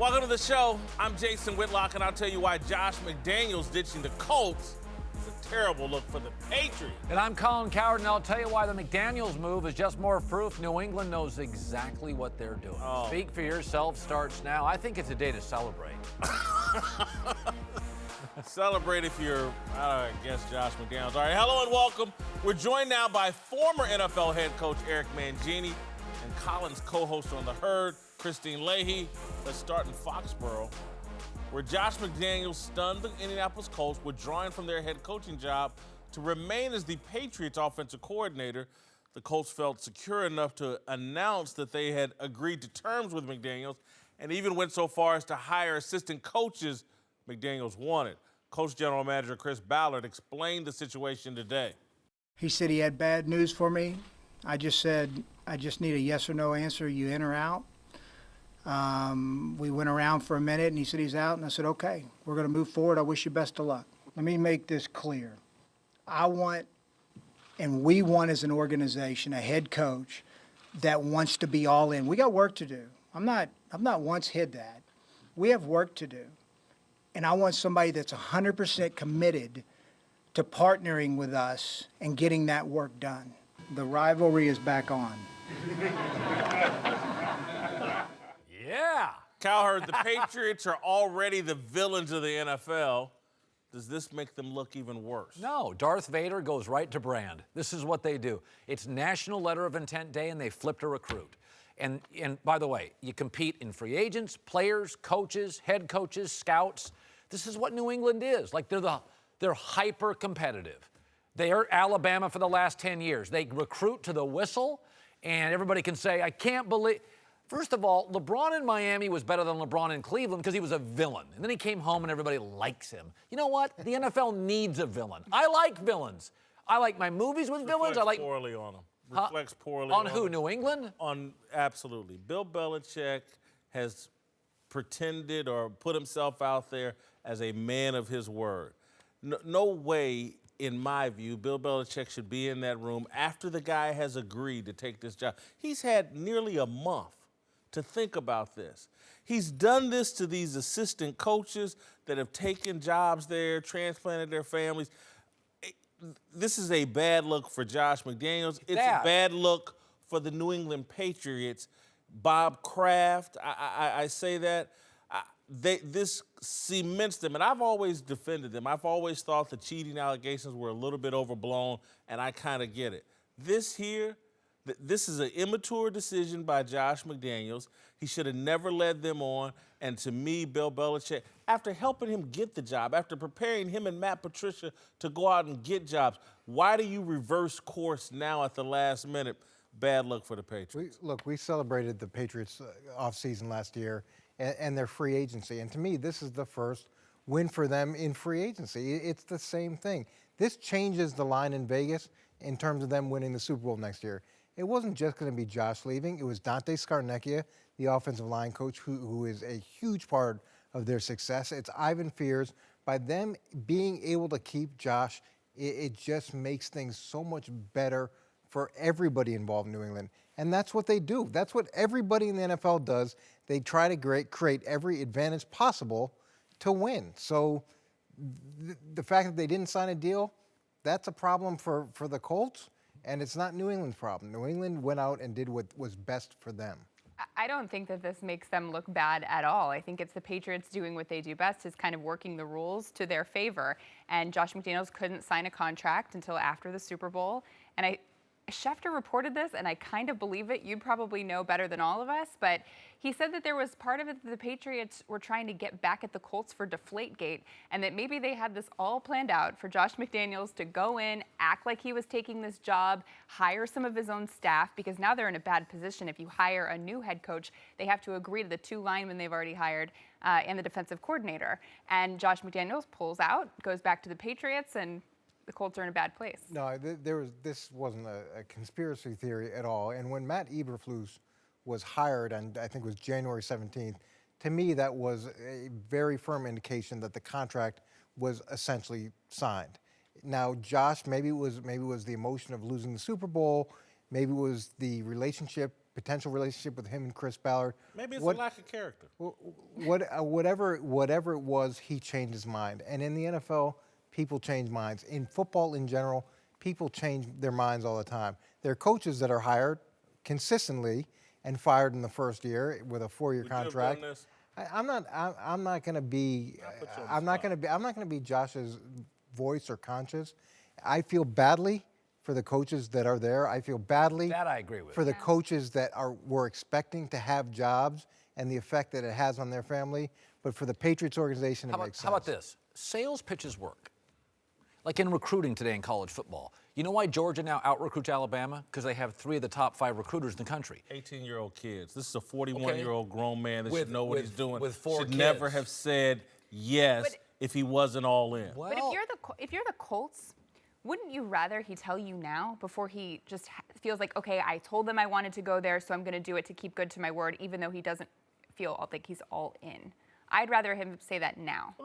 Welcome to the show. I'm Jason Whitlock, and I'll tell you why Josh McDaniels ditching the Colts is a terrible look for the Patriots. And I'm Colin Cowherd, and I'll tell you why the McDaniels move is just more proof New England knows exactly what they're doing. Speak for yourself starts now. I think it's a day to celebrate. Celebrate if you're, I guess, Josh McDaniels. All right, hello and welcome. We're joined now by former NFL head coach Eric Mangini and Colin's co-host on The Herd, Christine Leahy. Let's start in Foxborough, where Josh McDaniels stunned the Indianapolis Colts, withdrawing from their head coaching job to remain as the Patriots offensive coordinator. The Colts felt secure enough to announce that they had agreed to terms with McDaniels and even went so far as to hire assistant coaches McDaniels wanted. Colts General Manager Chris Ballard explained the situation today. He said he had bad news for me. I just said, I just need a yes or no answer. You in or out? We went around for a minute, and he said he's out, and I said, okay, we're going to move forward. I wish you best of luck. Let me make this clear. I want, and we want as an organization, a head coach that wants to be all in. We got work to do. I've not once hid that. We have work to do. And I want somebody that's 100% committed to partnering with us and getting that work done. The rivalry is back on. Yeah. Cowherd, the Patriots are already the villains of the NFL. Does this make them look even worse? No, Darth Vader goes right to brand. This is what they do. It's National Letter of Intent Day, and they flipped a recruit. And by the way, you compete in free agents, players, coaches, head coaches, scouts. This is what New England is. Like they're hyper competitive. They are Alabama for the last 10 years. They recruit to the whistle, and everybody can say, I can't believe. First of all, LeBron in Miami was better than LeBron in Cleveland because he was a villain. And then he came home and everybody likes him. You know what? The NFL needs a villain. I like villains. I like my movies with villains. I like poorly on them. Reflects poorly on who? New England? Absolutely. Bill Belichick has pretended or put himself out there as a man of his word. No way, in my view, Bill Belichick should be in that room after the guy has agreed to take this job. He's had nearly a month to think about this. He's done this to these assistant coaches that have taken jobs there, transplanted their families. This is a bad look for Josh McDaniels. It's a bad look for the New England Patriots. Bob Kraft, I say that. This cements them, and I've always defended them. I've always thought the cheating allegations were a little bit overblown, and I kind of get it. This is an immature decision by Josh McDaniels. He should have never led them on. And to me, Bill Belichick, after helping him get the job, after preparing him and Matt Patricia to go out and get jobs, why do you reverse course now at the last minute? Bad luck for the Patriots. We celebrated the Patriots offseason last year and their free agency. And to me, this is the first win for them in free agency. It's the same thing. This changes the line in Vegas in terms of them winning the Super Bowl next year. It wasn't just going to be Josh leaving. It was Dante Scarnecchia, the offensive line coach, who is a huge part of their success. It's Ivan Fears. By them being able to keep Josh, it just makes things so much better for everybody involved in New England. And that's what they do. That's what everybody in the NFL does. They try to create every advantage possible to win. So the fact that they didn't sign a deal, that's a problem for the Colts. And it's not New England's problem. New England went out and did what was best for them. I don't think that this makes them look bad at all. I think it's the Patriots doing what they do best, is kind of working the rules to their favor. And Josh McDaniels couldn't sign a contract until after the Super Bowl. And Schefter reported this, and I kind of believe it. You probably know better than all of us, but he said that there was part of it that the Patriots were trying to get back at the Colts for Deflategate, and that maybe they had this all planned out for Josh McDaniels to go in, act like he was taking this job, hire some of his own staff, because now they're in a bad position. If you hire a new head coach, they have to agree to the 2 linemen they've already hired and the defensive coordinator. And Josh McDaniels pulls out, goes back to the Patriots, and the Colts are in a bad place. No, this wasn't a conspiracy theory at all. And when Matt Eberflus was hired on, I think it was January 17th, to me that was a very firm indication that the contract was essentially signed. Now, Josh, maybe it was the emotion of losing the Super Bowl, maybe it was the relationship potential relationship with him and Chris Ballard. Maybe it's a lack of character. Whatever it was, he changed his mind. And in the NFL, people change minds. In football in general, people change their minds all the time. There are coaches that are hired consistently and fired in the first year with a 4-year contract. You have done this? I'm not going to be. I'm not going to be Josh's voice or conscience. I feel badly for the coaches that are there. I feel badly That I agree with. for the coaches that were expecting to have jobs and the effect that it has on their family. But for the Patriots organization, it makes sense. How about this? Sales pitches work. Like in recruiting today in college football. You know why Georgia now out-recruits Alabama? Because they have 3 of the top 5 recruiters in the country. 18-year-old kids. This is a 41-year-old grown man that should know what he's doing. With 4 should kids. never have said yes But- if he wasn't all in. Well, But if you're the Colts, wouldn't you rather he tell you now before he just feels like, okay, I told them I wanted to go there, so I'm going to do it to keep good to my word, even though he doesn't feel like he's all in? I'd rather him say that now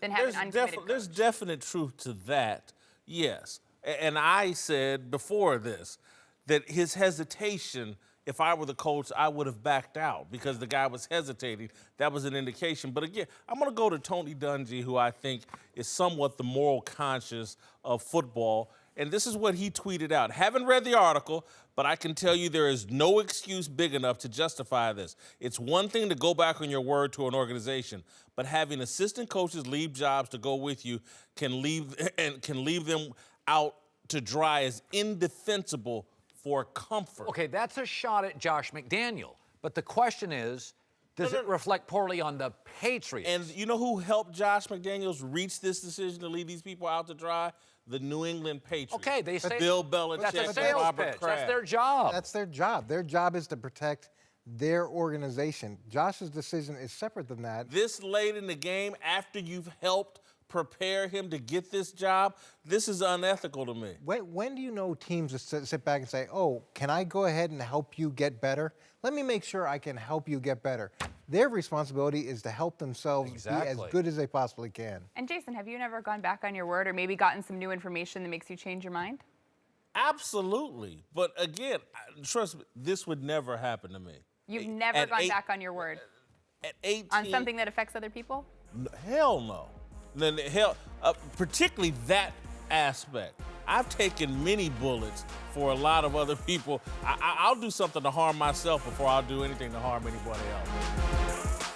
than have an uncommitted There's coach. definite truth to that, yes. And I said before this that his hesitation, if I were the coach, I would have backed out because the guy was hesitating. That was an indication. But again, I'm going to go to Tony Dungy, who I think is somewhat the moral conscience of football. And this is what he tweeted out. Haven't read the article, but I can tell you there is no excuse big enough to justify this. It's one thing to go back on your word to an organization, but having assistant coaches leave jobs to go with you can leave them out to dry is indefensible for comfort. okay, that's a shot at Josh McDaniel. But the question is, does it reflect poorly on the Patriots? And you know who helped Josh McDaniels reach this decision to leave these people out to dry? The New England Patriots. okay, they say Bill Belichick, that's a and sales Robert pitch. Kraft. That's their job. That's their job. Their job is to protect their organization. Josh's decision is separate than that. This late in the game, after you've helped prepare him to get this job, this is unethical to me. When do you know teams just sit back and say, oh, can I go ahead and help you get better? Let me make sure I can help you get better. Their responsibility is to help themselves be as Exactly. good as they possibly can. And Jason, have you never gone back on your word or maybe gotten some new information that makes you change your mind? Absolutely. But again, trust me, this would never happen to me. You've never At gone back on your word At 18, on something that affects other people? Hell no. Then hell, particularly that aspect. I've taken many bullets for a lot of other people. I'll do something to harm myself before I'll do anything to harm anybody else.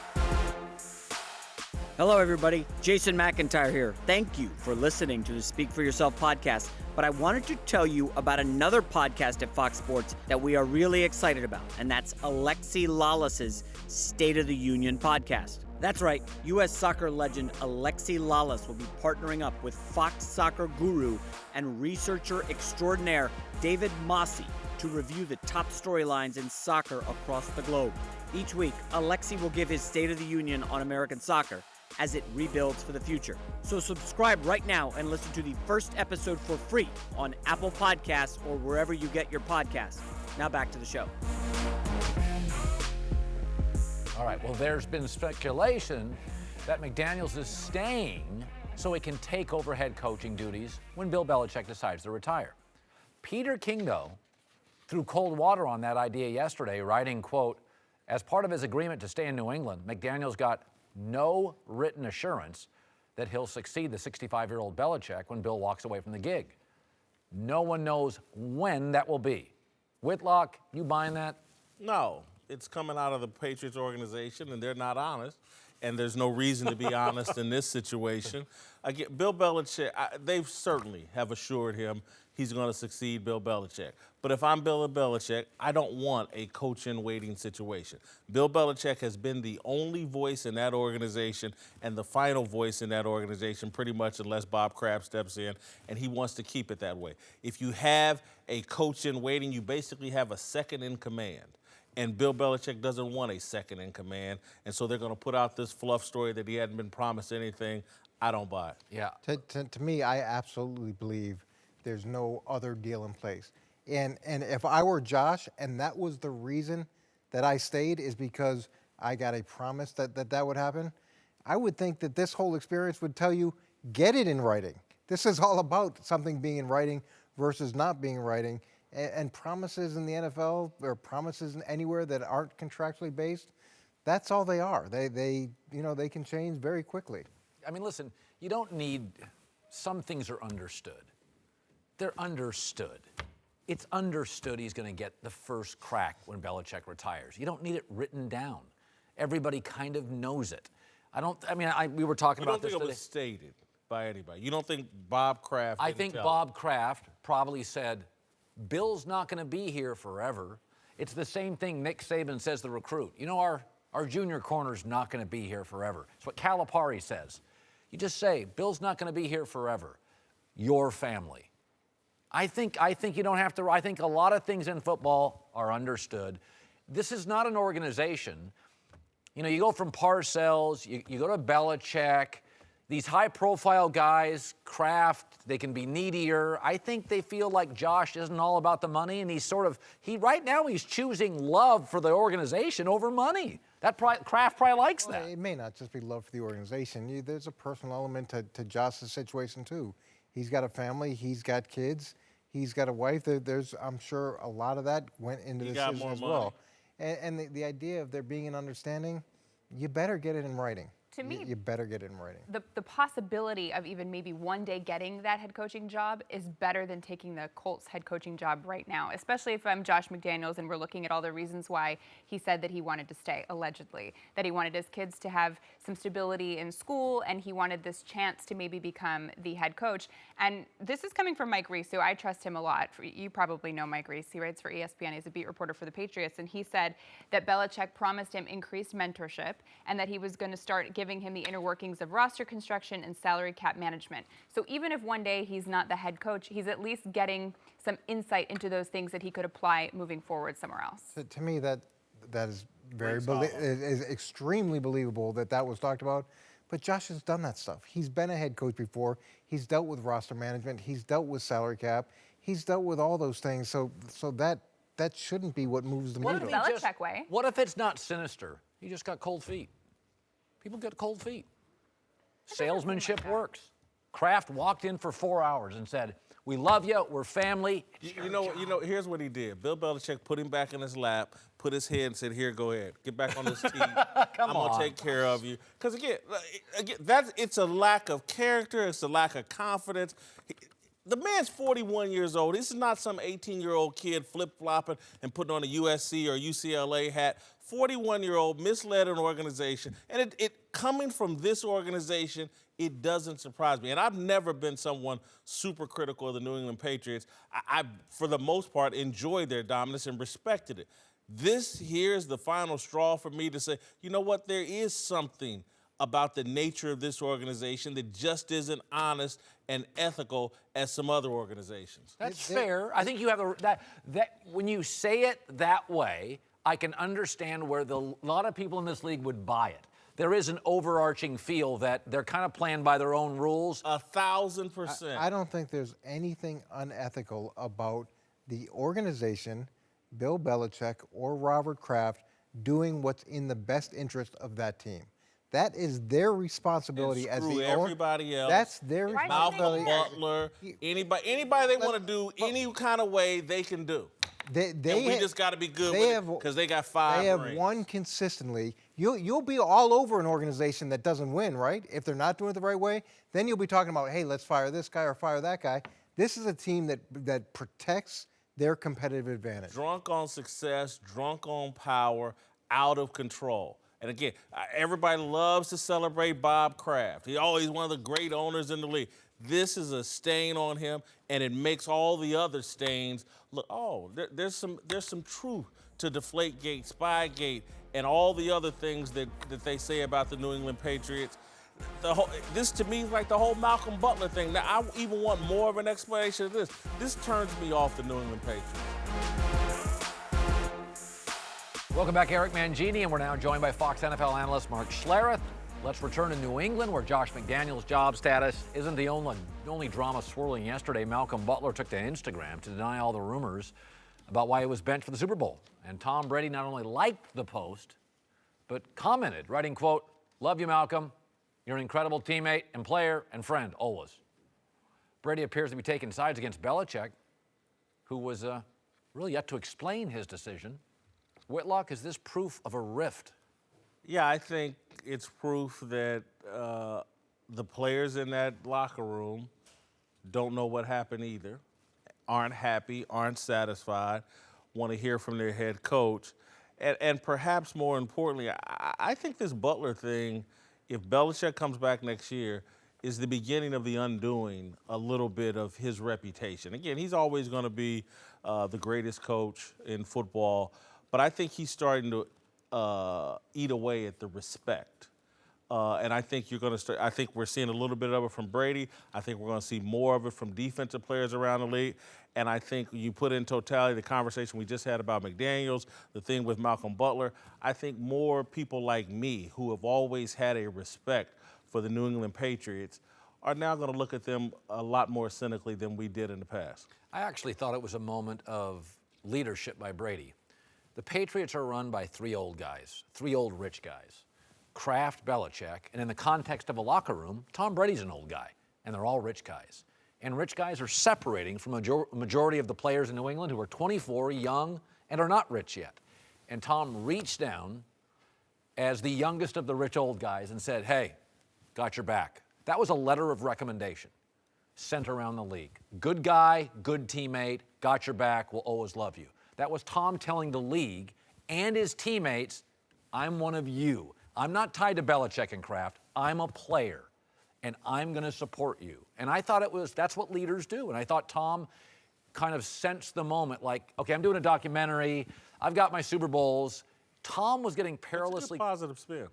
Hello, everybody. Jason McIntyre here. Thank you for listening to the Speak for Yourself podcast. But I wanted to tell you about another podcast at Fox Sports that we are really excited about, and that's Alexi Lalas's State of the Union podcast. That's right, U.S. soccer legend Alexi Lalas will be partnering up with Fox soccer guru and researcher extraordinaire David Mossy to review the top storylines in soccer across the globe. Each week, Alexi will give his State of the Union on American soccer as it rebuilds for the future. So subscribe right now and listen to the first episode for free on Apple Podcasts or wherever you get your podcasts. Now back to the show. All right, well, there's been speculation that McDaniels is staying so he can take over head coaching duties when Bill Belichick decides to retire. Peter King, though, threw cold water on that idea yesterday, writing, quote, as part of his agreement to stay in New England, McDaniels got no written assurance that he'll succeed the 65-year-old Belichick when Bill walks away from the gig. No one knows when that will be. Whitlock, you buying that? No, it's coming out of the Patriots organization, and they're not honest. And there's no reason to be honest in this situation. Again, Bill Belichick, they certainly have assured him he's going to succeed Bill Belichick. But if I'm Bill Belichick, I don't want a coach-in-waiting situation. Bill Belichick has been the only voice in that organization and the final voice in that organization pretty much unless Bob Kraft steps in, and he wants to keep it that way. If you have a coach-in-waiting, you basically have a second in command. And Bill Belichick doesn't want a second in command, and so they're going to put out this fluff story that he hadn't been promised anything. I don't buy it. Yeah. To me, I absolutely believe there's no other deal in place. And if I were Josh, and that was the reason that I stayed, is because I got a promise that would happen, I would think that this whole experience would tell you, get it in writing. This is all about something being in writing versus not being in writing. And promises in the NFL or promises anywhere that aren't contractually based, that's all they are. They can change very quickly. I mean, listen, you don't need, some things are understood. They're understood. It's understood he's going to get the first crack when Belichick retires. You don't need it written down. Everybody kind of knows it. We were talking about this You don't think it was stated by anybody? You don't think Bob Kraft I didn't think tell Bob Kraft probably said, Bill's not going to be here forever. It's the same thing Nick Saban says to the recruit. You know, our junior corner's not going to be here forever. It's what Calipari says. You just say, Bill's not going to be here forever. Your family. I think you don't have to. I think a lot of things in football are understood. This is not an organization. You know, you go from Parcells, you go to Belichick, these high-profile guys, Kraft, they can be needier. I think they feel like Josh isn't all about the money, and right now he's choosing love for the organization over money. Kraft probably likes that. It may not just be love for the organization. There's a personal element to Josh's situation too. He's got a family, he's got kids, he's got a wife. There's, I'm sure, a lot of that went into the decision as well. And the idea of there being an understanding, you better get it in writing. To me, you better get it in writing. the possibility of even maybe one day getting that head coaching job is better than taking the Colts head coaching job right now, especially if I'm Josh McDaniels and we're looking at all the reasons why he said that he wanted to stay, allegedly, that he wanted his kids to have some stability in school and he wanted this chance to maybe become the head coach. And this is coming from Mike Reese, who I trust him a lot. You probably know Mike Reese. He writes for ESPN. He's a beat reporter for the Patriots. And he said that Belichick promised him increased mentorship and that he was going to start giving him the inner workings of roster construction and salary cap management. So even if one day he's not the head coach, he's at least getting some insight into those things that he could apply moving forward somewhere else. To me, that is is extremely believable that was talked about. But Josh has done that stuff. He's been a head coach before. He's dealt with roster management. He's dealt with salary cap. He's dealt with all those things. So that shouldn't be what moves the needle. Belichick way. What if it's not sinister? He just got cold feet. People get cold feet. Salesmanship works. Kraft walked in for 4 hours and said, "We love you. We're family." You know. Here's what he did. Bill Belichick put him back in his lap, put his head, and said, "Here, go ahead, get back on this team. I'm gonna take care of you." Because again, it's a lack of character. It's a lack of confidence. The man's 41 years old. This is not some 18-year-old kid flip-flopping and putting on a USC or UCLA hat. 41-year-old misled an organization. And it coming from this organization, it doesn't surprise me. And I've never been someone super critical of the New England Patriots. I for the most part, enjoyed their dominance and respected it. This here's the final straw for me to say, you know what, there is something about the nature of this organization that just isn't honest and ethical as some other organizations. That's fair. I think you have that when you say it that way, I can understand where a lot of people in this league would buy it. There is an overarching feel that they're kind of playing by their own rules. 1,000%. I don't think there's anything unethical about the organization, Bill Belichick or Robert Kraft, doing what's in the best interest of that team. That is their responsibility as the owner. Everybody else. That's their responsibility. Malcolm Butler, anybody they want to do any kind of way they can do. We just got to be good with it because they got 5 They have rings. won consistently. You'll be all over an organization that doesn't win, right? If they're not doing it the right way, then you'll be talking about, hey, let's fire this guy or fire that guy. This is a team that protects their competitive advantage. Drunk on success, drunk on power, out of control. And again, everybody loves to celebrate Bob Kraft. He's always one of the great owners in the league. This is a stain on him, and it makes all the other stains look. Oh, there's some truth to Deflategate, Spygate, and all the other things that they say about the New England Patriots. This to me is like the whole Malcolm Butler thing. Now I even want more of an explanation of this. This turns me off the New England Patriots. Welcome back, Eric Mangini, and we're now joined by Fox NFL analyst Mark Schlereth. Let's return to New England, where Josh McDaniels' job status isn't the only drama swirling yesterday. Malcolm Butler took to Instagram to deny all the rumors about why he was benched for the Super Bowl. And Tom Brady not only liked the post, but commented, writing, quote, "Love you, Malcolm. You're an incredible teammate and player and friend, always." Brady appears to be taking sides against Belichick, who was really yet to explain his decision. Whitlock, is this proof of a rift? Yeah, I think it's proof that the players in that locker room don't know what happened either, aren't happy, aren't satisfied, want to hear from their head coach. And perhaps more importantly, I think this Butler thing, if Belichick comes back next year, is the beginning of the undoing a little bit of his reputation. Again, he's always going to be the greatest coach in football, but I think he's starting to eat away at the respect. And I think you're going to start. I think we're seeing a little bit of it from Brady. I think we're going to see more of it from defensive players around the league. And I think you put in totality the conversation we just had about McDaniels, the thing with Malcolm Butler. I think more people like me, who have always had a respect for the New England Patriots, are now going to look at them a lot more cynically than we did in the past. I actually thought it was a moment of leadership by Brady. The Patriots are run by three old guys, three old rich guys. Kraft, Belichick, and in the context of a locker room, Tom Brady's an old guy, and they're all rich guys. And rich guys are separating from a majority of the players in New England who are 24, young, and are not rich yet. And Tom reached down as the youngest of the rich old guys and said, hey, got your back. That was a letter of recommendation sent around the league. Good guy, good teammate, got your back, will always love you. That was Tom telling the league and his teammates, I'm one of you. I'm not tied to Belichick and Kraft. I'm a player, and I'm going to support you. And I thought that's what leaders do. And I thought Tom kind of sensed the moment, like, okay, I'm doing a documentary. I've got my Super Bowls. Tom was getting perilously. It's a good positive spin.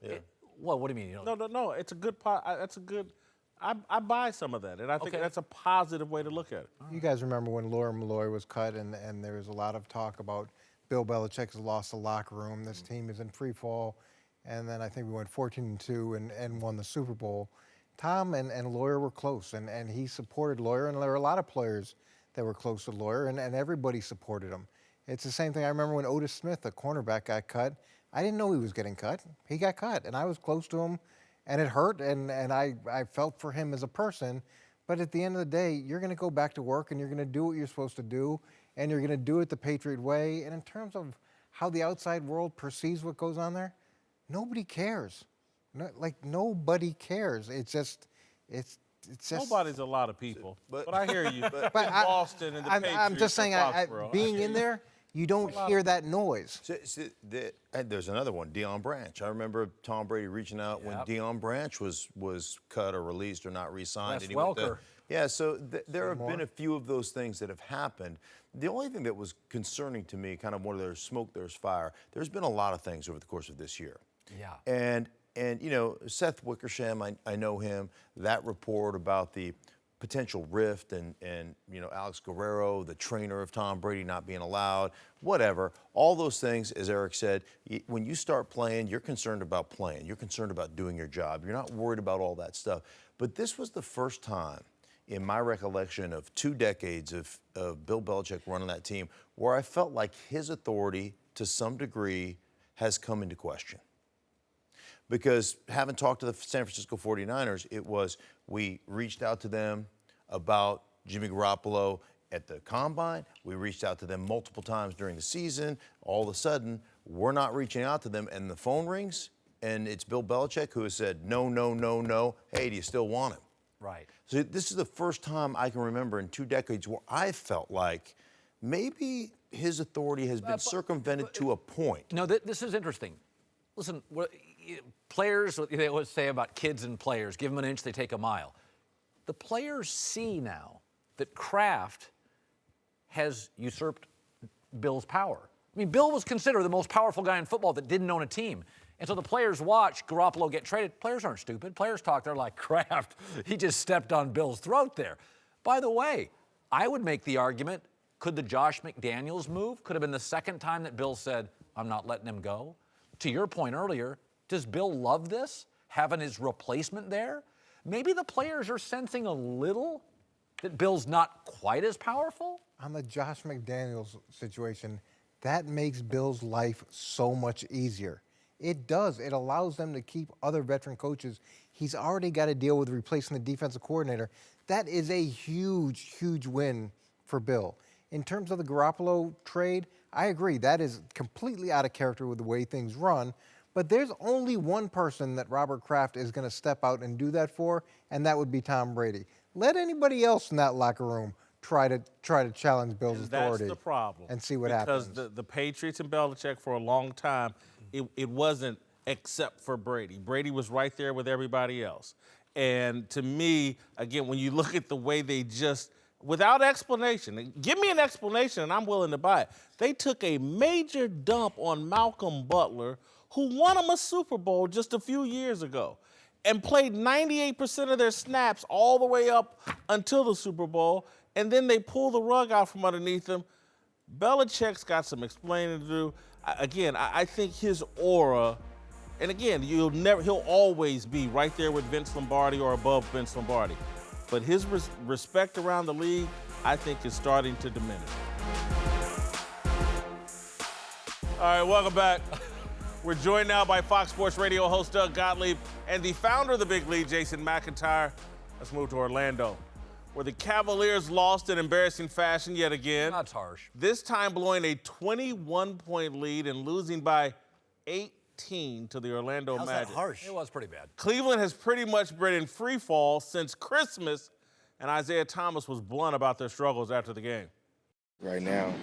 Well, what do you mean? No. It's a good. That's a good. I buy some of that, and I think Okay. that's a positive way to look at it. You guys remember when Laura Malloy was cut, and there was a lot of talk about Bill Belichick's lost the locker room. This team is in free fall. And then I think we went 14-2 and won the Super Bowl. Tom and Lawyer were close, and he supported Lawyer, and there were a lot of players that were close to Lawyer, and everybody supported him. It's the same thing. I remember when Otis Smith, the cornerback, got cut. I didn't know he was getting cut. He got cut, and I was close to him, and it hurt, and I felt for him as a person. But at the end of the day, you're going to go back to work, and you're going to do what you're supposed to do, and you're going to do it the Patriot way. And in terms of how the outside world perceives what goes on there, nobody cares. Nobody cares. It's just. Nobody's a lot of people, but I hear you. But Boston and the Patriots. I'm just saying, being in there, you don't hear that noise. And there's another one, Deion Branch. I remember Tom Brady reaching out when Deion Branch was cut or released or not re-signed. Wes Welker. Yeah, so there have been a few of those things that have happened. The only thing that was concerning to me, kind of where there's smoke, there's fire. There's been a lot of things over the course of this year. Yeah. And you know, Seth Wickersham, I know him. That report about the potential rift and you know, Alex Guerrero, the trainer of Tom Brady, not being allowed, whatever. All those things, as Eric said, when you start playing, you're concerned about playing. You're concerned about doing your job. You're not worried about all that stuff. But this was the first time in my recollection of 2 decades of Bill Belichick running that team where I felt like his authority, to some degree, has come into question. Because having talked to the San Francisco 49ers, it was, we reached out to them about Jimmy Garoppolo at the Combine. We reached out to them multiple times during the season. All of a sudden, we're not reaching out to them, and the phone rings, and it's Bill Belichick who has said, no, no, no, no. Hey, do you still want him? Right. So this is the first time I can remember in 2 decades where I felt like maybe his authority has been circumvented to a point. No, this is interesting. Listen, players, they always say about kids and players, give them an inch, they take a mile. The players see now that Kraft has usurped Bill's power. I mean, Bill was considered the most powerful guy in football that didn't own a team. And so the players watch Garoppolo get traded. Players aren't stupid. Players talk, they're like, Kraft, he just stepped on Bill's throat there. By the way, I would make the argument, could the Josh McDaniels move could have been the second time that Bill said, I'm not letting him go? To your point earlier, does Bill love this, having his replacement there? Maybe the players are sensing a little that Bill's not quite as powerful? On the Josh McDaniels situation, that makes Bill's life so much easier. It does. It allows them to keep other veteran coaches. He's already got to deal with replacing the defensive coordinator. That is a huge, huge win for Bill. In terms of the Garoppolo trade, I agree. That is completely out of character with the way things run. But there's only one person that Robert Kraft is going to step out and do that for, and that would be Tom Brady. Let anybody else in that locker room try to challenge Bill's authority. That's the problem. And see what happens. Because the Patriots and Belichick for a long time, it wasn't except for Brady. Brady was right there with everybody else. And to me, again, when you look at the way they just, without explanation, give me an explanation and I'm willing to buy it. They took a major dump on Malcolm Butler, who won them a Super Bowl just a few years ago and played 98% of their snaps all the way up until the Super Bowl, and then they pull the rug out from underneath him. Belichick's got some explaining to do. I think his aura, and again, he'll always be right there with Vince Lombardi or above Vince Lombardi. But his respect around the league, I think, is starting to diminish. All right, welcome back. We're joined now by Fox Sports Radio host Doug Gottlieb and the founder of the Big Lead, Jason McIntyre. Let's move to Orlando, where the Cavaliers lost in embarrassing fashion yet again. That's harsh. This time blowing a 21-point lead and losing by 18 to the Orlando How's Magic. that harsh? It was pretty bad. Cleveland has pretty much been in free fall since Christmas, and Isaiah Thomas was blunt about their struggles after the game. Right now,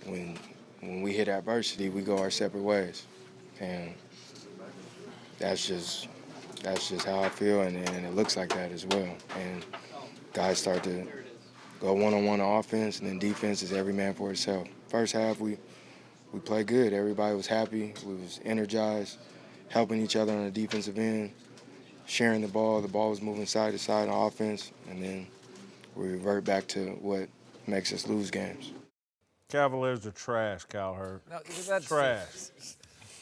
when we hit adversity, we go our separate ways, and that's just how I feel, and it looks like that as well. And guys start to go one-on-one on offense, and then defense is every man for itself. First half, we played good. Everybody was happy. We was energized, helping each other on the defensive end, sharing the ball. The ball was moving side to side on offense, and then we revert back to what makes us lose games. Cavaliers are trash, Cowherd. No, that's Trash.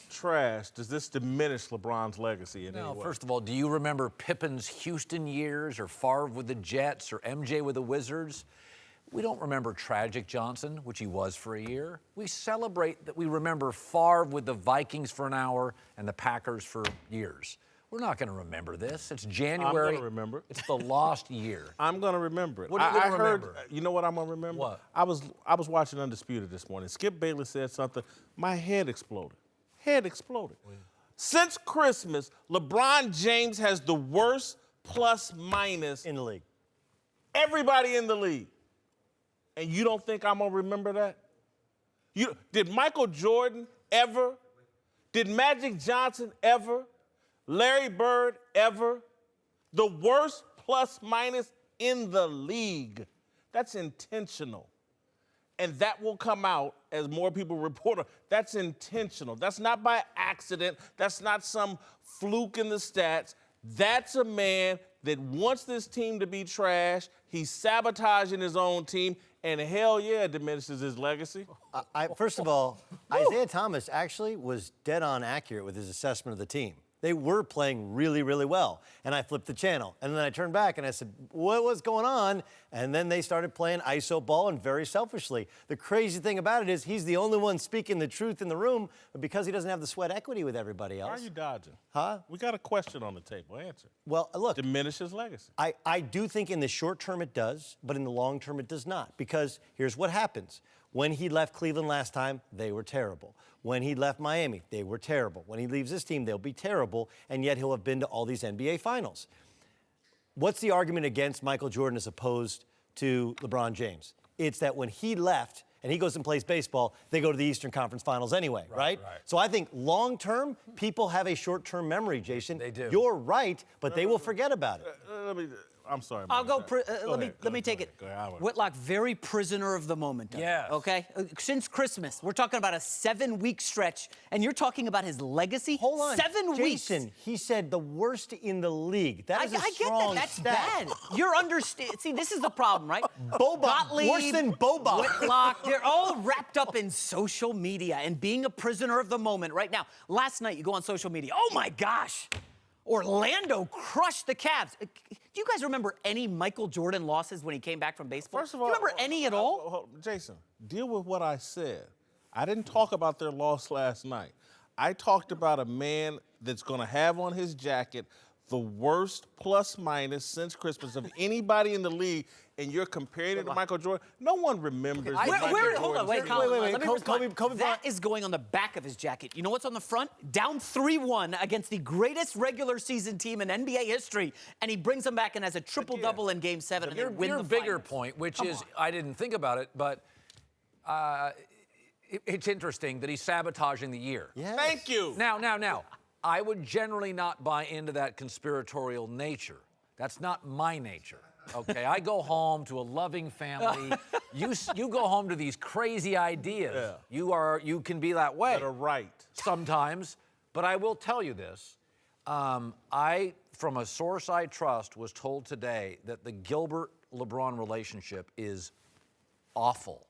Trash. Does this diminish LeBron's legacy in any No, way? first of all, do you remember Pippen's Houston years or Favre with the Jets or MJ with the Wizards? We don't remember Tragic Johnson, which he was for a year. We celebrate that we remember Favre with the Vikings for an hour and the Packers for years. We're not going to remember this. It's January. I'm going to remember it. It's the lost year. I'm going to remember it. What are you gonna I heard, remember? you know what I'm going to remember? What? I was watching Undisputed this morning. Skip Bayless said something. My head exploded. Head exploded. Since Christmas, LeBron James has the worst plus-minus In the league. everybody in the league. And you don't think I'm going to remember that? Did Michael Jordan ever? Did Magic Johnson ever? Larry Bird ever? The worst plus-minus in the league. That's intentional. And that will come out as more people report on. That's intentional. That's not by accident. That's not some fluke in the stats. That's a man that wants this team to be trash. He's sabotaging his own team, and hell yeah, it diminishes his legacy. First of all, Isaiah Thomas actually was dead on accurate with his assessment of the team. They were playing really, really well. And I flipped the channel. And then I turned back and I said, what was going on? And then they started playing iso ball and very selfishly. The crazy thing about it is he's the only one speaking the truth in the room, but because he doesn't have the sweat equity with everybody else. Why are you dodging? Huh? We got a question on the table. Answer. Well, look. Diminish his legacy. I do think in the short term it does, but in the long term it does not. Because here's what happens. When he left Cleveland last time, they were terrible. When he left Miami, they were terrible. When he leaves this team, they'll be terrible, and yet he'll have been to all these NBA finals. What's the argument against Michael Jordan as opposed to LeBron James? It's that when he left and he goes and plays baseball, they go to the Eastern Conference Finals anyway, right? So I think long term, people have a short term memory, Jason. They do. You're right, but they will forget about it. I'm sorry. I'll go. Let me take it. Go ahead. Whitlock, very prisoner of the moment. Doug. Yes. Okay. Since Christmas, we're talking about a 7-week stretch, and you're talking about his legacy. Hold on. 7 weeks. Jason, he said the worst in the league. That is a I get strong that. That's stat. bad. You're understand. See, this is the problem, right? Boban, Gottlieb, worse than Boban. Whitlock, they're all wrapped up in social media and being a prisoner of the moment right now. Last night, you go on social media. Oh my gosh. Orlando crushed the Cavs. Do you guys remember any Michael Jordan losses when he came back from baseball? First of all, do you remember any at all? Jason, deal with what I said. I didn't talk about their loss last night. I talked about a man that's going to have on his jacket the worst plus minus since Christmas of anybody in the league, and you're comparing it to Michael Jordan. No one remembers. Hold on, wait, Colin. wait, Let me Kobe respond. Bryant- That is going on the back of his jacket. You know what's on the front? Down 3-1 against the greatest regular season team in NBA history, and he brings them back and has a triple-double in Game 7 and they win Your the bigger finals. point, which Come is, on. I didn't think about it, but it's interesting that he's sabotaging the year. Yes. Thank you. Now, I would generally not buy into that conspiratorial nature. That's not my nature. Okay, I go home to a loving family. You go home to these crazy ideas. Yeah. You can be that way. That are right. Sometimes, but I will tell you this. I, from a source I trust, was told today that the Gilbert-LeBron relationship is awful.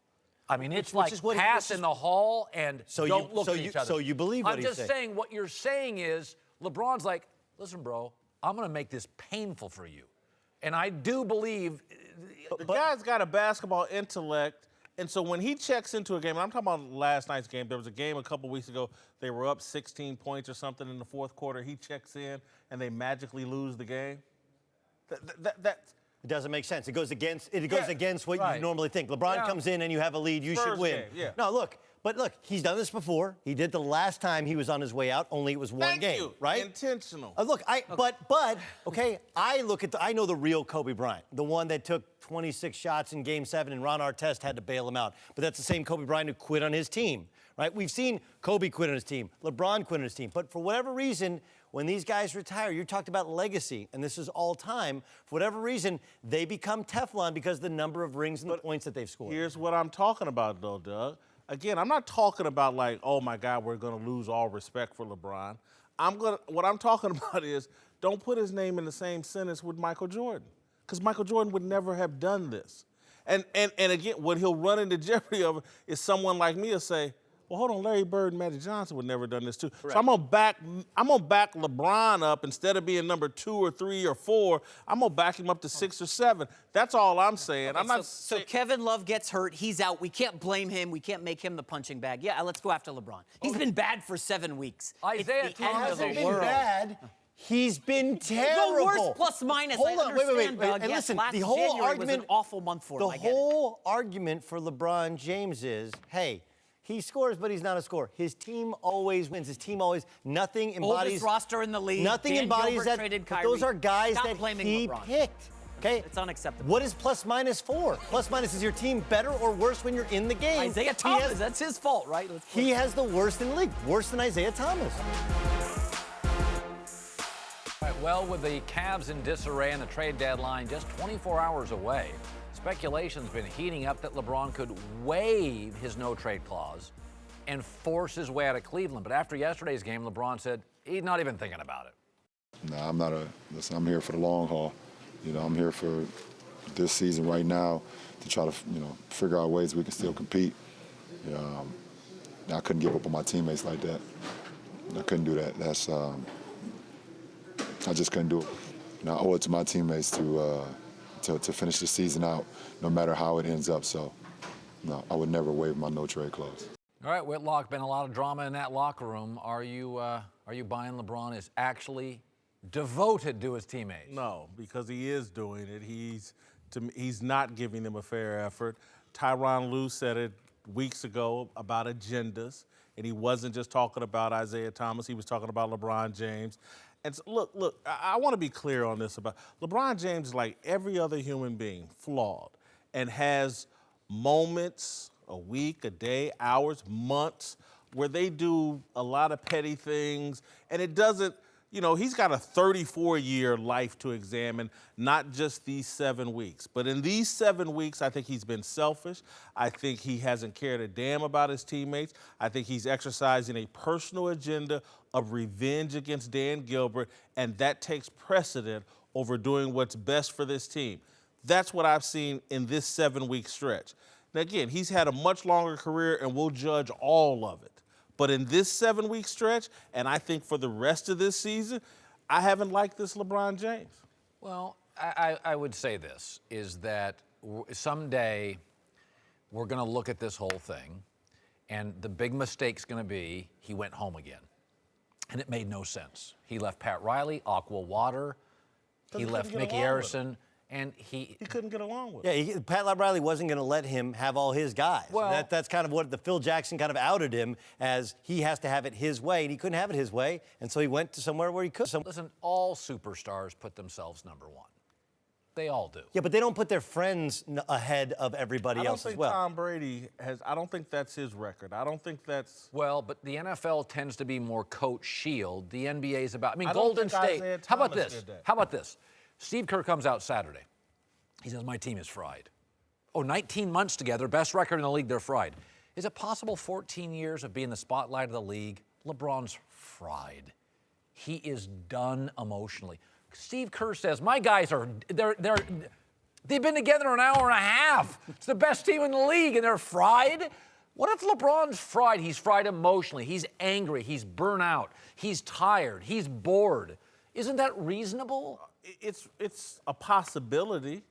I mean, it's like is what he- pass which is- in the hall and So don't you- look so at you- each other. so you believe what I'm he's just saying. saying what you're saying is LeBron's like, listen, bro, I'm going to make this painful for you. And I do believe The guy's got a basketball intellect, and so when he checks into a game, and I'm talking about last night's game, there was a game a couple weeks ago, they were up 16 points or something in the fourth quarter. He checks in, and they magically lose the game. That's It doesn't make sense. It goes against what right. you normally think. LeBron Yeah. comes in and you have a lead, you should Spurs win. game, yeah. No, look, he's done this before. He did the last time he was on his way out, only it was one Thank game, you. right? Intentional. Look, I know the real Kobe Bryant, the one that took 26 shots in Game 7 and Ron Artest had to bail him out. But that's the same Kobe Bryant who quit on his team, right? We've seen Kobe quit on his team, LeBron quit on his team. But for whatever reason, when these guys retire, you talked about legacy, and this is all time. For whatever reason, they become Teflon because of the number of rings and the points that they've scored. Here's what I'm talking about, though, Doug. Again, I'm not talking about like, oh my God, we're going to lose all respect for LeBron. What I'm talking about is don't put his name in the same sentence with Michael Jordan, because Michael Jordan would never have done this. And again, what he'll run into jeopardy of is someone like me will say, well, hold on, Larry Bird and Magic Johnson would never done this too. Correct. So I'm gonna back LeBron up instead of being number 2 or 3 or 4. I'm gonna back him up to 6 or 7. That's all I'm saying. Okay, I'm not. so Kevin Love gets hurt. He's out. We can't blame him. We can't make him the punching bag. Yeah, let's go after LeBron. He's been bad for 7 weeks. Isaiah It's the end Thomas of the hasn't been world. bad. He's been terrible. The worst plus minus. Hold I on, wait. understand, Doug. And Yes, listen, last the whole January argument, was an awful month for him. the I get it. whole argument for LeBron James is, hey, he scores, but he's not a scorer. His team always wins. His team always, nothing embodies. Oldest roster in the league. Nothing Dan embodies Gilbert that. traded But Kyrie. those are guys Stop that blaming he LeBron. picked. Okay? It's unacceptable. What is plus minus for? Plus minus, is your team better or worse when you're in the game? Isaiah Thomas, that's his fault, right? He has the worst in the league, worse than Isaiah Thomas. All right, well, with the Cavs in disarray and the trade deadline just 24 hours away, speculation's been heating up that LeBron could waive his no-trade clause and force his way out of Cleveland. But after yesterday's game, LeBron said he's not even thinking about it. No, listen, I'm here for the long haul. I'm here for this season right now to try to, figure out ways we can still compete. I couldn't give up on my teammates like that. I couldn't do that. I just couldn't do it. I owe it to my teammates to finish the season out, no matter how it ends up. So, no, I would never waive my no-trade clause. All right, Whitlock, been a lot of drama in that locker room. Are you buying LeBron is actually devoted to his teammates? No, because he is doing it. He's not giving them a fair effort. Tyronn Lue said it weeks ago about agendas, and he wasn't just talking about Isaiah Thomas. He was talking about LeBron James. And so, look, I want to be clear on this about LeBron James is like every other human being, flawed, and has moments, a week, a day, hours, months, where they do a lot of petty things, and it doesn't, he's got a 34-year life to examine, not just these 7 weeks. But in these 7 weeks, I think he's been selfish. I think he hasn't cared a damn about his teammates. I think he's exercising a personal agenda of revenge against Dan Gilbert, and that takes precedent over doing what's best for this team. That's what I've seen in this 7-week stretch. Now, again, he's had a much longer career, and we'll judge all of it. But in this 7-week stretch, and I think for the rest of this season, I haven't liked this LeBron James. Well, I would say this, is that someday we're going to look at this whole thing, and the big mistake's going to be he went home again. and it made no sense. He left Pat Riley, Aqua Water. He left couldn't get Mickey along with Harrison, and he couldn't get along with. Yeah, Pat Riley wasn't going to let him have all his guys. Well- That's kind of what the Phil Jackson kind of outed him as he has to have it his way, and he couldn't have it his way, and so he went to somewhere where he could. Listen, all superstars put themselves number one. They all do. Yeah, but they don't put their friends ahead of everybody I don't else as think well. Tom Brady has. I don't think that's his record. I don't think that's. Well, but the NFL tends to be more coach shield. The NBA's about. I mean, I don't Golden think State. Isaiah How about Thomas this? did that. How about this? Steve Kerr comes out Saturday. He says, my team is fried. Oh, 19 months together, best record in the league, they're fried. Is it possible 14 years of being the spotlight of the league? LeBron's fried. He is done emotionally. Steve Kerr says, my guys are, they've been together an hour and a half. It's the best team in the league, and they're fried? What if LeBron's fried? He's fried emotionally. He's angry. He's burnt out. He's tired. He's bored. Isn't that reasonable? It's a possibility.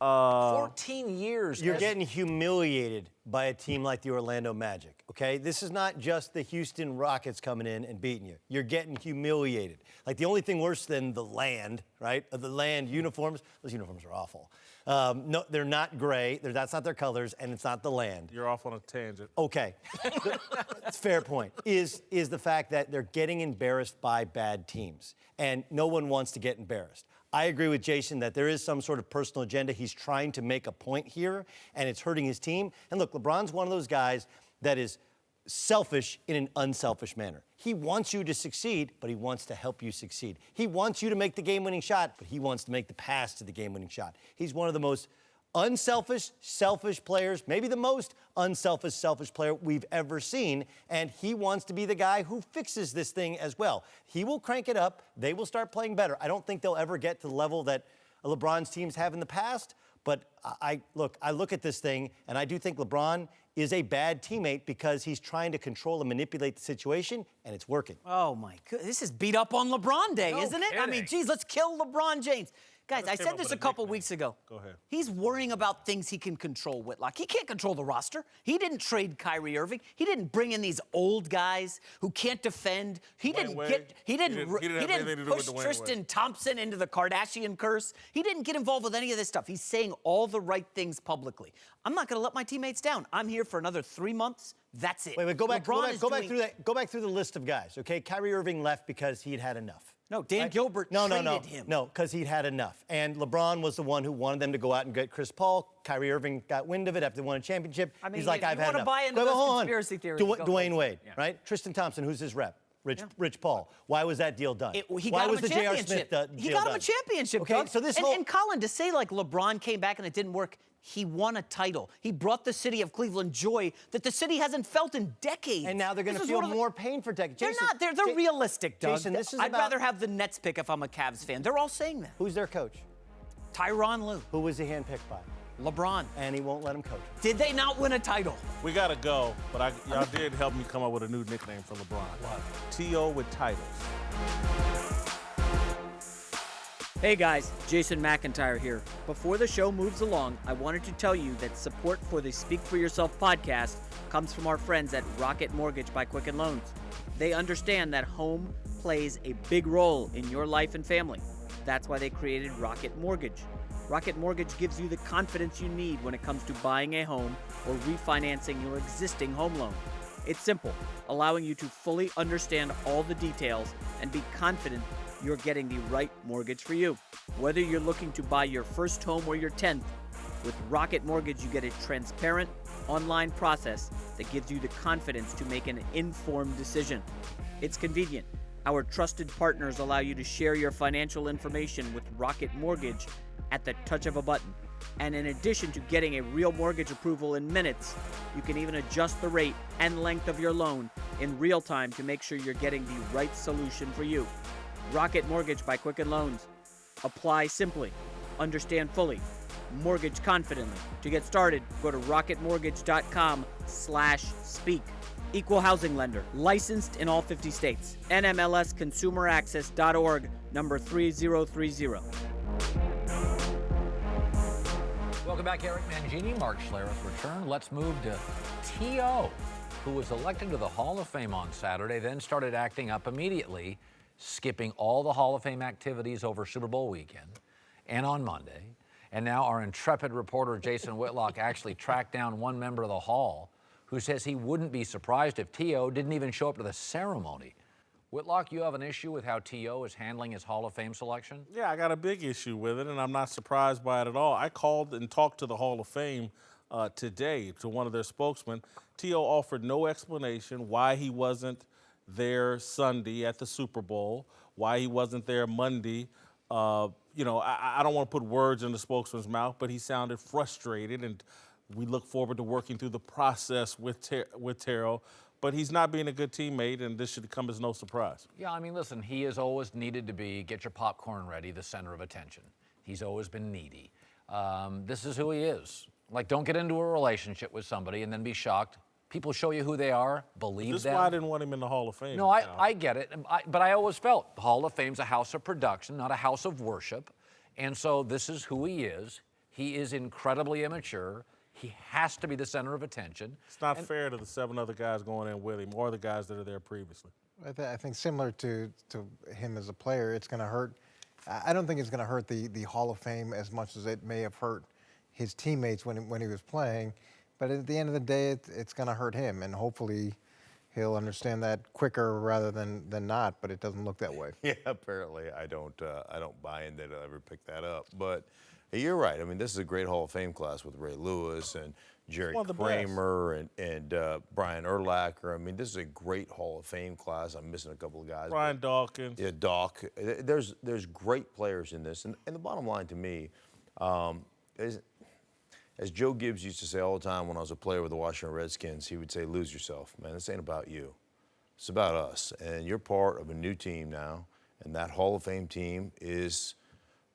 14 years. You're getting humiliated by a team like the Orlando Magic, okay? This is not just the Houston Rockets coming in and beating you. You're getting humiliated. Like, the only thing worse than the land, right? The land uniforms, those uniforms are awful. No, they're not gray. That's not their colors, and it's not the land. You're off on a tangent. Okay. That's a fair point. Is the fact that they're getting embarrassed by bad teams, and no one wants to get embarrassed. I agree with Jason that there is some sort of personal agenda. He's trying to make a point here, and it's hurting his team. And look, LeBron's one of those guys that is selfish in an unselfish manner. He wants you to succeed, but he wants to help you succeed. He wants you to make the game-winning shot, but he wants to make the pass to the game-winning shot. He's one of the most unselfish, selfish players, maybe the most unselfish, selfish player we've ever seen, and he wants to be the guy who fixes this thing as well. He will crank it up. They will start playing better. I don't think they'll ever get to the level that LeBron's teams have in the past, but I look at this thing, and I do think LeBron is a bad teammate because he's trying to control and manipulate the situation, and it's working. Oh, my goodness. This is beat up on LeBron Day, isn't it? I mean, geez, let's kill LeBron James. Guys, I said this a couple weeks ago. Go ahead. He's worrying about things he can control, Whitlock. He can't control the roster. He didn't trade Kyrie Irving. He didn't bring in these old guys who can't defend. He didn't push Tristan Thompson into the Kardashian curse. He didn't get involved with any of this stuff. He's saying all the right things publicly. I'm not going to let my teammates down. I'm here for another 3 months. That's it. Wait, go back through the list of guys, okay? Kyrie Irving left because he'd had enough. No, Dan Gilbert traded him. No, because he'd had enough. And LeBron was the one who wanted them to go out and get Chris Paul. Kyrie Irving got wind of it after they won a championship. I mean, he's like, I've had enough. You want to buy into those conspiracy theories? Dwayne Wade, right? Tristan Thompson, who's his rep? Rich Paul. Why was that deal done? Why was the J.R. Smith deal done? He got him a championship, okay, Doug. so this and Colin, to say like LeBron came back and it didn't work, he won a title. He brought the city of Cleveland joy that the city hasn't felt in decades. And now they're going to feel more pain for decades. They're not. They're realistic, Doug. Jason, this is I'd rather have the Nets pick if I'm a Cavs fan. They're all saying that. Who's their coach? Tyronn Lue. Who was he handpicked by? LeBron. And he won't let him coach. Did they not win a title? We got to go, but y'all did help me come up with a new nickname for LeBron. What? T.O. with titles. Hey guys, Jason McIntyre here. Before the show moves along, I wanted to tell you that support for the Speak for Yourself podcast comes from our friends at Rocket Mortgage by Quicken Loans. They understand that home plays a big role in your life and family. That's why they created Rocket Mortgage. Rocket Mortgage gives you the confidence you need when it comes to buying a home or refinancing your existing home loan. It's simple, allowing you to fully understand all the details and be confident you're getting the right mortgage for you. Whether you're looking to buy your first home or your 10th, with Rocket Mortgage you get a transparent online process that gives you the confidence to make an informed decision. It's convenient. Our trusted partners allow you to share your financial information with Rocket Mortgage at the touch of a button. And in addition to getting a real mortgage approval in minutes, you can even adjust the rate and length of your loan in real time to make sure you're getting the right solution for you. Rocket Mortgage by Quicken Loans. Apply simply. Understand fully. Mortgage confidently. To get started, go to rocketmortgage.com/speak. Equal housing lender. Licensed in all 50 states. NMLSconsumeraccess.org, number 3030. Welcome back, Eric Mangini, Mark Schlereth return. Let's move to T.O. who was elected to the Hall of Fame on Saturday, then started acting up immediately, skipping all the Hall of Fame activities over Super Bowl weekend and on Monday. And now our intrepid reporter, Jason Whitlock, actually tracked down one member of the Hall who says he wouldn't be surprised if T.O. didn't even show up to the ceremony. Whitlock, you have an issue with how T.O. is handling his Hall of Fame selection? Yeah, I got a big issue with it, and I'm not surprised by it at all. I called and talked to the Hall of Fame today, to one of their spokesmen. T.O. offered no explanation why he wasn't there Sunday at the Super Bowl, why he wasn't there Monday. I don't want to put words in the spokesman's mouth, but he sounded frustrated, and we look forward to working through the process with Terrell. But he's not being a good teammate, and this should come as no surprise. Yeah, I mean, listen, he has always needed to be, get your popcorn ready, the center of attention. He's always been needy. This is who he is. Like, don't get into a relationship with somebody and then be shocked. People show you who they are, believe them. This is why I didn't want him in the Hall of Fame. No, I get it, but I always felt the Hall of Fame's a house of production, not a house of worship. And so this is who he is. He is incredibly immature. He has to be the center of attention. It's not fair to the 7 other guys going in with him or the guys that are there previously. I think similar to him as a player, it's going to hurt. I don't think it's going to hurt the Hall of Fame as much as it may have hurt his teammates when he was playing. But at the end of the day, it's going to hurt him, and hopefully he'll understand that quicker rather than not. But it doesn't look that way. Yeah, apparently I don't buy in that he'll ever pick that up. But you're right. I mean, this is a great Hall of Fame class with Ray Lewis and Jerry Kramer and Brian Urlacher. I mean, this is a great Hall of Fame class. I'm missing a couple of guys. Brian Dawkins. Yeah, Doc. There's great players in this. And the bottom line to me is, as Joe Gibbs used to say all the time when I was a player with the Washington Redskins, he would say, lose yourself. Man, this ain't about you. It's about us. And you're part of a new team now. And that Hall of Fame team is,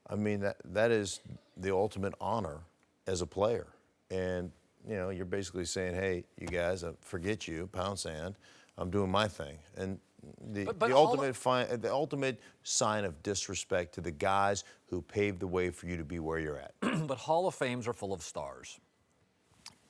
I mean, that is the ultimate honor as a player. And, you're basically saying, hey, you guys, forget you, pound sand. I'm doing my thing. And the ultimate sign of disrespect to the guys who paved the way for you to be where you're at. But Hall of Fames are full of stars.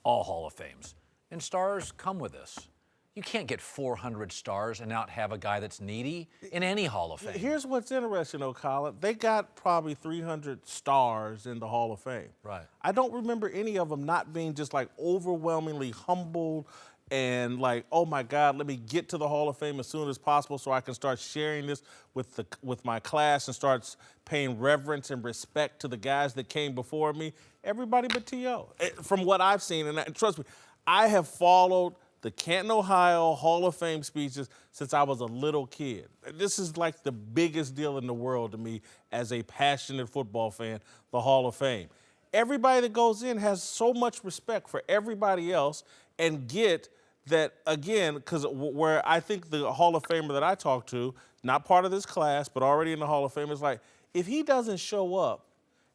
All Hall of Fames. And stars come with this. You can't get 400 stars and not have a guy that's needy in any Hall of Fame. Here's what's interesting, though, Colin. They got probably 300 stars in the Hall of Fame. Right. I don't remember any of them not being just like overwhelmingly humbled and like, oh my God, let me get to the Hall of Fame as soon as possible so I can start sharing this with my class and start paying reverence and respect to the guys that came before me. Everybody but T.O. From what I've seen, and trust me, I have followed the Canton, Ohio Hall of Fame speeches since I was a little kid. This is like the biggest deal in the world to me as a passionate football fan, the Hall of Fame. Everybody that goes in has so much respect for everybody else and get that, again, because where I think the Hall of Famer that I talked to, not part of this class, but already in the Hall of Fame, is like, if he doesn't show up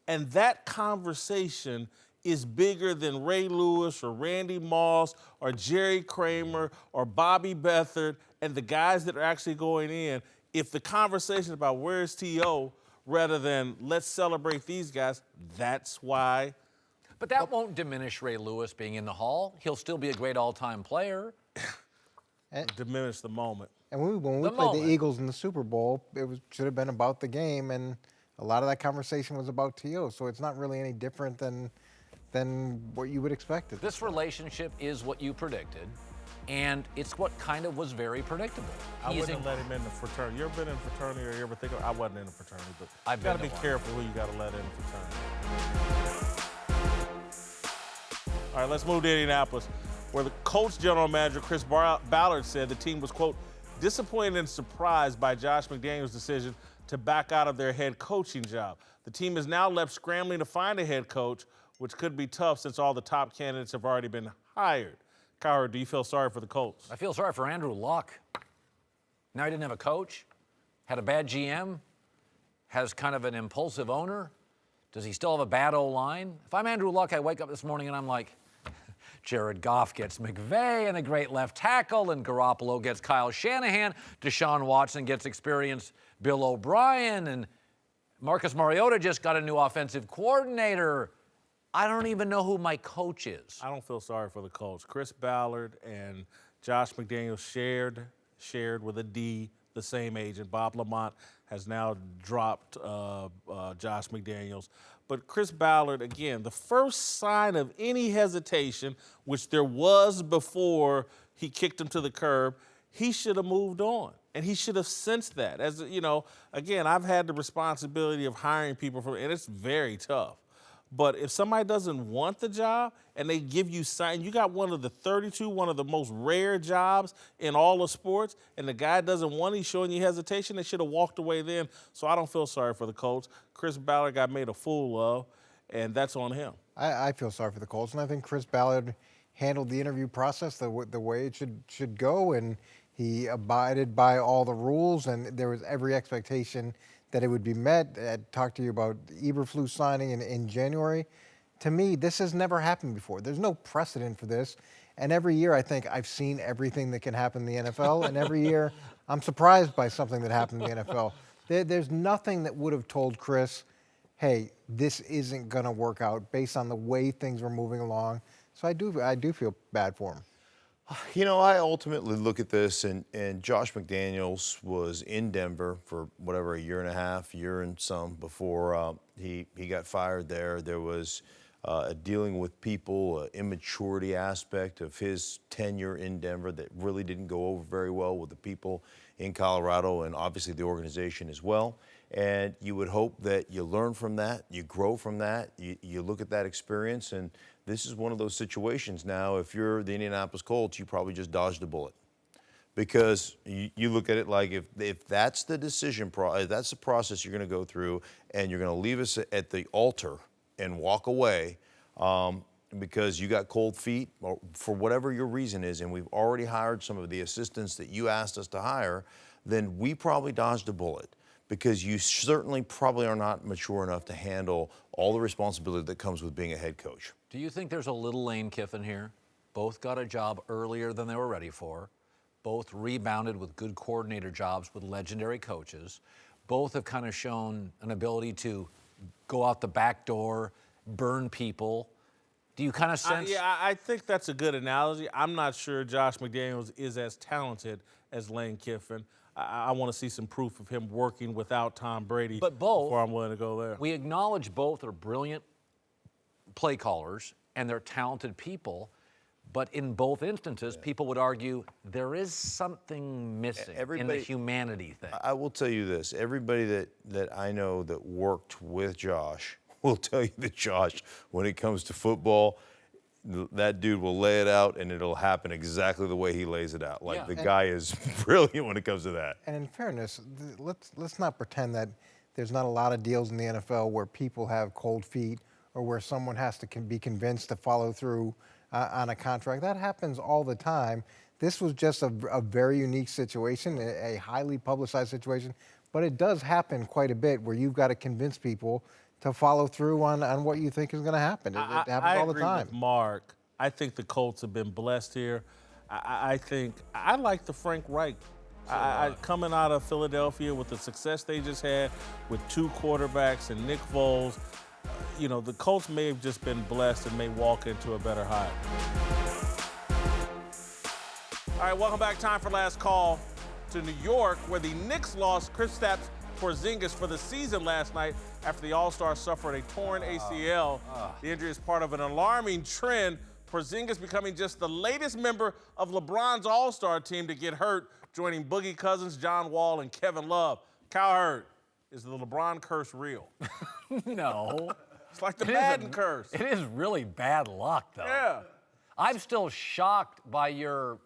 and that conversation is bigger than Ray Lewis or Randy Moss or Jerry Kramer or Bobby Beathard and the guys that are actually going in, if the conversation about where's T.O. rather than let's celebrate these guys, that's why. But that won't diminish Ray Lewis being in the Hall. He'll still be a great all-time player. Diminish the moment. And when we played the Eagles in the Super Bowl, should have been about the game, and a lot of that conversation was about T.O., so it's not really any different than what you would expect it. This relationship is what you predicted, and it's what kind of was very predictable. I wouldn't let him in the fraternity. You ever been in a fraternity or you ever think of, I wasn't in a fraternity, but I've you got to been be to one. careful who you got to let in a fraternity. All right, let's move to Indianapolis, where the Colts general manager, Chris Ballard, said the team was, quote, disappointed and surprised by Josh McDaniels' decision to back out of their head coaching job. The team is now left scrambling to find a head coach, which could be tough since all the top candidates have already been hired. Cowherd, do you feel sorry for the Colts? I feel sorry for Andrew Luck. Now he didn't have a coach, had a bad GM, has kind of an impulsive owner. Does he still have a bad O-line? If I'm Andrew Luck, I wake up this morning and I'm like, Jared Goff gets McVay and a great left tackle, and Garoppolo gets Kyle Shanahan, Deshaun Watson gets experienced Bill O'Brien, and Marcus Mariota just got a new offensive coordinator. I don't even know who my coach is. I don't feel sorry for the Colts. Chris Ballard and Josh McDaniels shared with a D, the same agent. Bob Lamont has now dropped Josh McDaniels. But Chris Ballard, again, the first sign of any hesitation, which there was before he kicked him to the curb, he should have moved on. And he should have sensed that. As you know, again, I've had the responsibility of hiring people, and it's very tough. But if somebody doesn't want the job and they give you sign, you got one of the most rare jobs in all of sports, and the guy doesn't want, he's showing you hesitation, they should have walked away then. So I don't feel sorry for the Colts. Chris Ballard got made a fool of, and that's on him. I feel sorry for the Colts, and I think Chris Ballard handled the interview process the way it should go, and he abided by all the rules, and there was every expectation that it would be met. I talked to you about Eberflus signing in January. To me, this has never happened before. There's no precedent for this. And every year I think I've seen everything that can happen in the NFL, and every year I'm surprised by something that happened in the NFL. There's nothing that would have told Chris, hey, this isn't going to work out based on the way things were moving along. So I do feel bad for him. You know, I ultimately look at this, and Josh McDaniels was in Denver for whatever, a year and a half, year and some before he got fired there. There was a dealing with people, immaturity aspect of his tenure in Denver that really didn't go over very well with the people in Colorado and obviously the organization as well. And you would hope that you learn from that, you grow from that, you look at that experience, and this is one of those situations now. If you're the Indianapolis Colts, you probably just dodged a bullet, because you look at it like if that's the decision, that's the process you're going to go through, and you're going to leave us at the altar and walk away because you got cold feet or for whatever your reason is, and we've already hired some of the assistants that you asked us to hire, then we probably dodged a bullet, because you certainly probably are not mature enough to handle all the responsibility that comes with being a head coach. Do you think there's a little Lane Kiffin here? Both got a job earlier than they were ready for. Both rebounded with good coordinator jobs with legendary coaches. Both have kind of shown an ability to go out the back door, burn people. Do you kind of sense? I think that's a good analogy. I'm not sure Josh McDaniels is as talented as Lane Kiffin. I want to see some proof of him working without Tom Brady before I'm willing to go there. We acknowledge both are brilliant play callers and they're talented people, but in both instances, people would argue there is something missing in the humanity thing. I will tell you this. Everybody that I know that worked with Josh will tell you that Josh, when it comes to football, that dude will lay it out, and it'll happen exactly the way he lays it out. Like, the guy is brilliant when it comes to that. And in fairness, let's not pretend that there's not a lot of deals in the NFL where people have cold feet or where someone has to be convinced to follow through on a contract. That happens all the time. This was just a very unique situation, a highly publicized situation, but it does happen quite a bit where you've got to convince people to follow through on what you think is going to happen. It happens all the time. I agree with Mark. I think the Colts have been blessed here. I think I like the Frank Reich. Coming out of Philadelphia with the success they just had with two quarterbacks and Nick Foles, you know, the Colts may have just been blessed and may walk into a better hire. All right, welcome back. Time for last call to New York, where the Knicks lost Kristaps Porzingis for the season last night after the All-Star suffered a torn ACL. The injury is part of an alarming trend. Porzingis becoming just the latest member of LeBron's All-Star team to get hurt, joining Boogie Cousins, John Wall, and Kevin Love. Cowherd, is the LeBron curse real? No. It's like the Madden curse. It is really bad luck, though. Yeah. I'm still shocked by your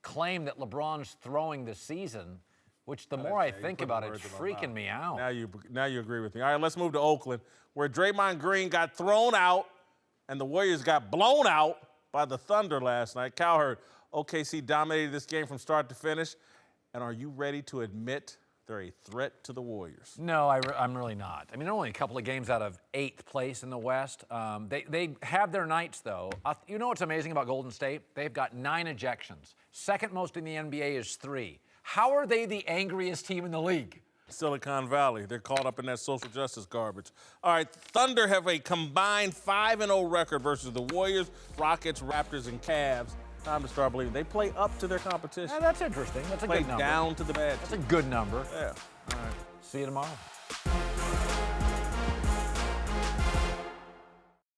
claim that LeBron's throwing this season, which the more I think about it, it's freaking me out. Now you agree with me. All right, let's move to Oakland, where Draymond Green got thrown out and the Warriors got blown out by the Thunder last night. Cowherd, OKC dominated this game from start to finish. And are you ready to admit they're a threat to the Warriors? No, I'm really not. I mean, they're only a couple of games out of 8th place in the West. They have their nights, though. You know what's amazing about Golden State? They've got 9 ejections. Second most in the NBA is 3. How are they the angriest team in the league? Silicon Valley. They're caught up in that social justice garbage. All right, Thunder have a combined 5-0 record versus the Warriors, Rockets, Raptors, and Cavs. Time to start believing. They play up to their competition. Yeah, that's interesting. That's a Play good number. down to the bad That's a team. good number. Yeah. All right. See you tomorrow.